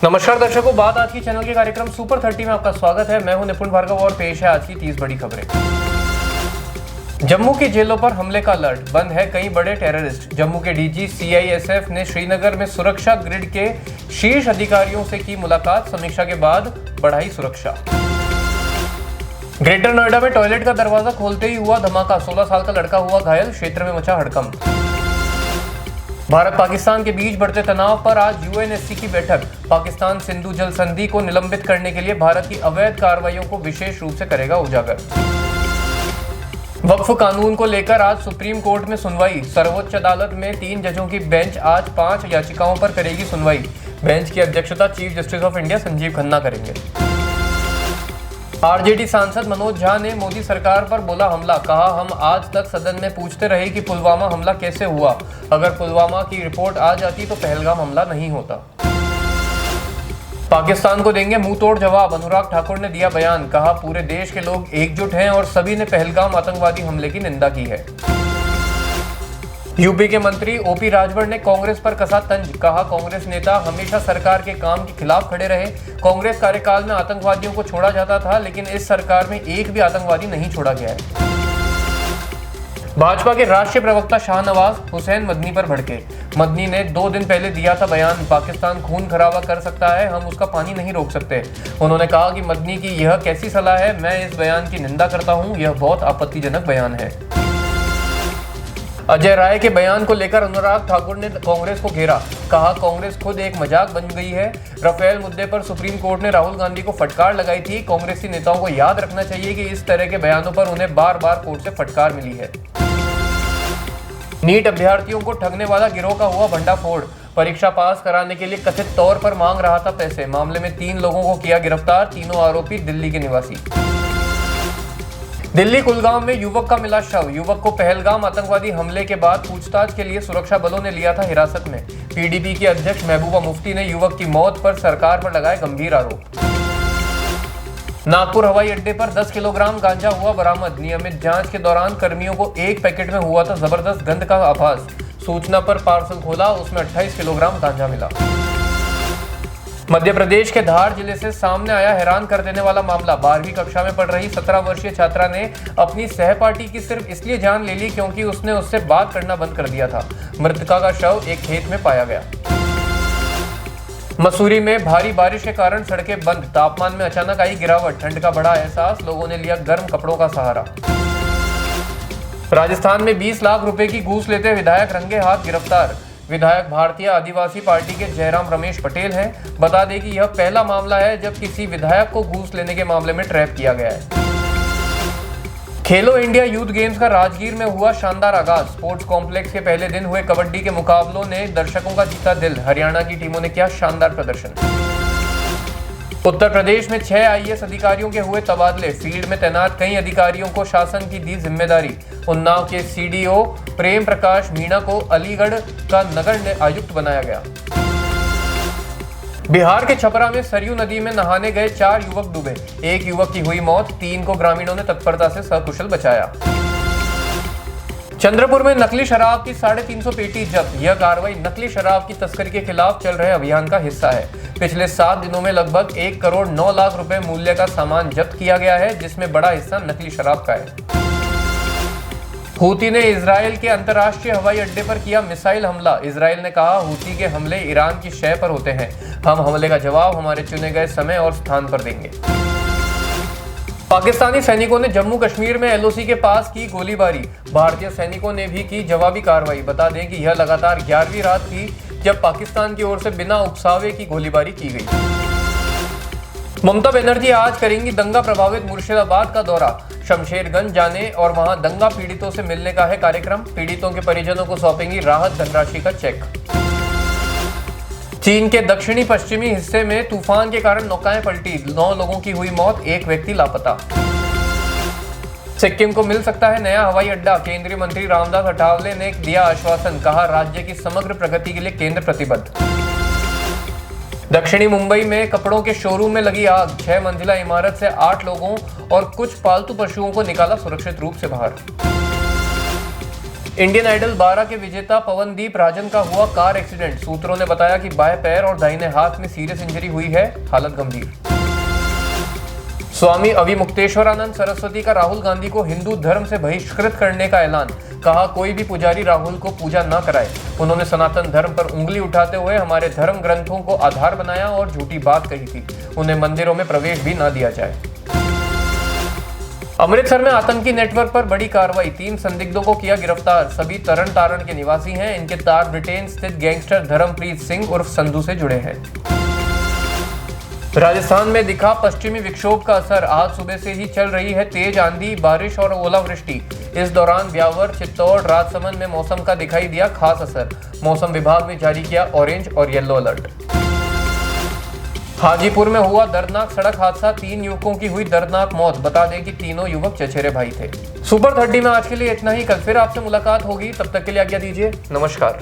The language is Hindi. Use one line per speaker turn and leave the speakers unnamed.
नमस्कार दर्शकों, बात आज की चैनल के कार्यक्रम सुपर 30 में आपका स्वागत है। मैं हूं निपुण भार्गव और पेश है आज की 30 बड़ी खबरें। जम्मू की जेलों पर हमले का अलर्ट, बंद है कई बड़े टेररिस्ट। जम्मू के डीजी सीआईएसएफ ने श्रीनगर में सुरक्षा ग्रिड के शीर्ष अधिकारियों से की मुलाकात, समीक्षा के बाद बढ़ाई सुरक्षा। ग्रेटर नोएडा में टॉयलेट का दरवाजा खोलते ही हुआ धमाका, 16 साल का लड़का हुआ घायल, क्षेत्र में मचा हड़कंप। भारत पाकिस्तान के बीच बढ़ते तनाव पर आज यूएनएससी की बैठक, पाकिस्तान सिंधु जल संधि को निलंबित करने के लिए भारत की अवैध कार्रवाइयों को विशेष रूप से करेगा उजागर। वक्फ कानून को लेकर आज सुप्रीम कोर्ट में सुनवाई, सर्वोच्च अदालत में 3 जजों की बेंच आज 5 याचिकाओं पर करेगी सुनवाई। बेंच की अध्यक्षता chief justice of India Sanjeev Khanna करेंगे। आरजेडी सांसद मनोज झा ने मोदी सरकार पर बोला हमला, कहा हम आज तक सदन में पूछते रहे कि पुलवामा हमला कैसे हुआ, अगर पुलवामा की रिपोर्ट आ जाती तो पहलगाम हमला नहीं होता। पाकिस्तान को देंगे मुंह तोड़ जवाब, अनुराग ठाकुर ने दिया बयान, कहा पूरे देश के लोग एकजुट हैं और सभी ने पहलगाम आतंकवादी हमले की निंदा की है। यूपी के मंत्री ओपी राजभर ने कांग्रेस पर कसा तंज, कहा कांग्रेस नेता हमेशा सरकार के काम के खिलाफ खड़े रहे। कांग्रेस कार्यकाल में आतंकवादियों को छोड़ा जाता था, लेकिन इस सरकार में एक भी आतंकवादी नहीं छोड़ा गया है। भाजपा के राष्ट्रीय प्रवक्ता शाहनवाज हुसैन मदनी पर भड़के। मदनी ने 2 दिन पहले दिया था बयान, पाकिस्तान खून खराबा कर सकता है, हम उसका पानी नहीं रोक सकते। उन्होंने कहा कि मदनी की यह कैसी सलाह है, मैं इस बयान की निंदा करता हूं, यह बहुत आपत्तिजनक बयान है। अजय राय के बयान को लेकर अनुराग ठाकुर ने कांग्रेस को घेरा, कहा कांग्रेस खुद एक मजाक बन गई है। राफेल मुद्दे पर सुप्रीम कोर्ट ने राहुल गांधी को फटकार लगाई थी। कांग्रेसी नेताओं को याद रखना चाहिए कि इस तरह के बयानों पर उन्हें बार बार कोर्ट से फटकार मिली है। नीट अभ्यर्थियों को ठगने वाला गिरोह का हुआ भंडाफोड़, परीक्षा पास कराने के लिए कथित तौर पर मांग रहा था पैसे। मामले में 3 लोगों को किया गिरफ्तार, तीनों आरोपी दिल्ली के निवासी। दिल्ली कुलगाम में युवक का मिला शव, युवक को पहलगाम आतंकवादी हमले के बाद पूछताछ के लिए सुरक्षा बलों ने लिया था हिरासत में। पीडीपी की अध्यक्ष महबूबा मुफ्ती ने युवक की मौत पर सरकार पर लगाए गंभीर आरोप। नागपुर हवाई अड्डे पर 10 किलोग्राम गांजा हुआ बरामद, नियमित जांच के दौरान कर्मियों को एक पैकेट में हुआ था जबरदस्त गंध का आभास। सूचना पर पार्सल खोला, उसमें 28 किलोग्राम गांजा मिला। मध्य प्रदेश के धार जिले से सामने आया हैरान कर देने वाला मामला, 12वीं कक्षा में पढ़ रही 17 वर्षीय छात्रा ने अपनी सहपाठी की सिर्फ इसलिए जान ले ली क्योंकि उसने उससे बात करना बंद कर दिया था। मृतका का शव एक खेत में पाया गया। मसूरी में भारी बारिश के कारण सड़कें बंद, तापमान में अचानक आई गिरावट, ठंड का बड़ा एहसास, लोगों ने लिया गर्म कपड़ों का सहारा। राजस्थान में 20 लाख रुपए की घूस लेते विधायक रंगे हाथ गिरफ्तार। विधायक भारतीय आदिवासी पार्टी के जयराम रमेश पटेल हैं। बता दें कि यह पहला मामला है जब किसी विधायक को घूस लेने के मामले में ट्रैप किया गया है। खेलो इंडिया यूथ गेम्स का राजगीर में हुआ शानदार आगाज, स्पोर्ट्स कॉम्प्लेक्स के पहले दिन हुए कबड्डी के मुकाबलों ने दर्शकों का जीता दिल, हरियाणा की टीमों ने किया शानदार प्रदर्शन। उत्तर प्रदेश में 6 आईएएस अधिकारियों के हुए तबादले, फील्ड में तैनात कई अधिकारियों को शासन की दी जिम्मेदारी। उन्नाव के सीडीओ प्रेम प्रकाश मीणा को अलीगढ़ का नगर आयुक्त बनाया गया। बिहार के छपरा में सरयू नदी में नहाने गए 4 युवक डूबे, 1 युवक की हुई मौत, 3 को ग्रामीणों ने तत्परता से सकुशल बचाया। चंद्रपुर में नकली शराब की 350 पेटी जब्त, यह कार्रवाई नकली शराब की तस्करी के खिलाफ चल रहे अभियान का हिस्सा है। पिछले 7 दिनों में लगभग 1 करोड़ 9 लाख रुपए मूल्य का सामान जब्त किया गया है, जिसमें बड़ा हिस्सा नकली शराब का है। हूती ने इजराइल के अंतर्राष्ट्रीय हवाई अड्डे पर किया मिसाइल हमला, इजराइल ने कहा हूती के हमले ईरान की शय पर होते हैं, हम हमले का जवाब हमारे चुने गए समय और स्थान पर देंगे। पाकिस्तानी सैनिकों ने जम्मू कश्मीर में एलओसी के पास की गोलीबारी, भारतीय सैनिकों ने भी की जवाबी कार्रवाई। बता दें कि यह लगातार 11वीं रात थी जब पाकिस्तान की ओर से बिना उकसावे की गोलीबारी की गई। ममता बनर्जी आज करेंगी दंगा प्रभावित मुर्शिदाबाद का दौरा, शमशेरगंज जाने और वहां दंगा पीड़ितों से मिलने का है कार्यक्रम। पीड़ितों के परिजनों को सौंपेंगी राहत धनराशि का चेक। चीन के दक्षिणी पश्चिमी हिस्से में तूफान के कारण नौकाएं पलटी, 9 लोगों की हुई मौत, 1 व्यक्ति लापता। सिक्किम को मिल सकता है नया हवाई अड्डा, केंद्रीय मंत्री रामदास अठावले ने दिया आश्वासन, कहा राज्य की समग्र प्रगति के लिए केंद्र प्रतिबद्ध। दक्षिणी मुंबई में कपड़ों के शोरूम में लगी आग, 6 मंजिला इमारत से 8 लोगों और कुछ पालतू पशुओं को निकाला सुरक्षित रूप से बाहर। इंडियन आइडल 12 के विजेता पवनदीप राजन का हुआ कार एक्सीडेंट। सूत्रों ने बताया कि बाएं पैर और दाहिने हाथ में सीरियस इंजरी हुई है, हालत गंभीर। स्वामी अविमुक्तेश्वरानंद सरस्वती का राहुल गांधी को हिंदू धर्म से बहिष्कृत करने का ऐलान। कहा, कोई भी पुजारी राहुल को पूजा न कराए। उन्होंने सनातन धर्म पर उंगली उठाते हुए हमारे धर्म ग्रंथों को आधार बनाया और झूठी बात कही थी। उन्हें मंदिरों में प्रवेश भी न दिया जाए। अमृतसर में आतंकी नेटवर्क पर बड़ी कार्रवाई। 3 संदिग्धों को किया गिरफ्तार। सभी तरन तारण के निवासी हैं। इनके तार ब्रिटेन स्थित गैंगस्टर धर्मप्रीत सिंह उर्फ संधू से जुड़े हैं। राजस्थान में दिखा पश्चिमी विक्षोभ का असर। आज सुबह से ही चल रही है तेज आंधी, बारिश और ओलावृष्टि। इस दौरान ब्यावर, चित्तौड़, राजसमंद में मौसम का दिखाई दिया खास असर। मौसम विभाग ने जारी किया ऑरेंज और येलो अलर्ट। हाजीपुर में हुआ दर्दनाक सड़क हादसा। 3 युवकों की हुई दर्दनाक मौत। बता दें कि तीनों युवक चचेरे भाई थे। सुपर 30 में आज के लिए इतना ही। कल फिर आपसे मुलाकात होगी। तब तक के लिए आज्ञा दीजिए। नमस्कार।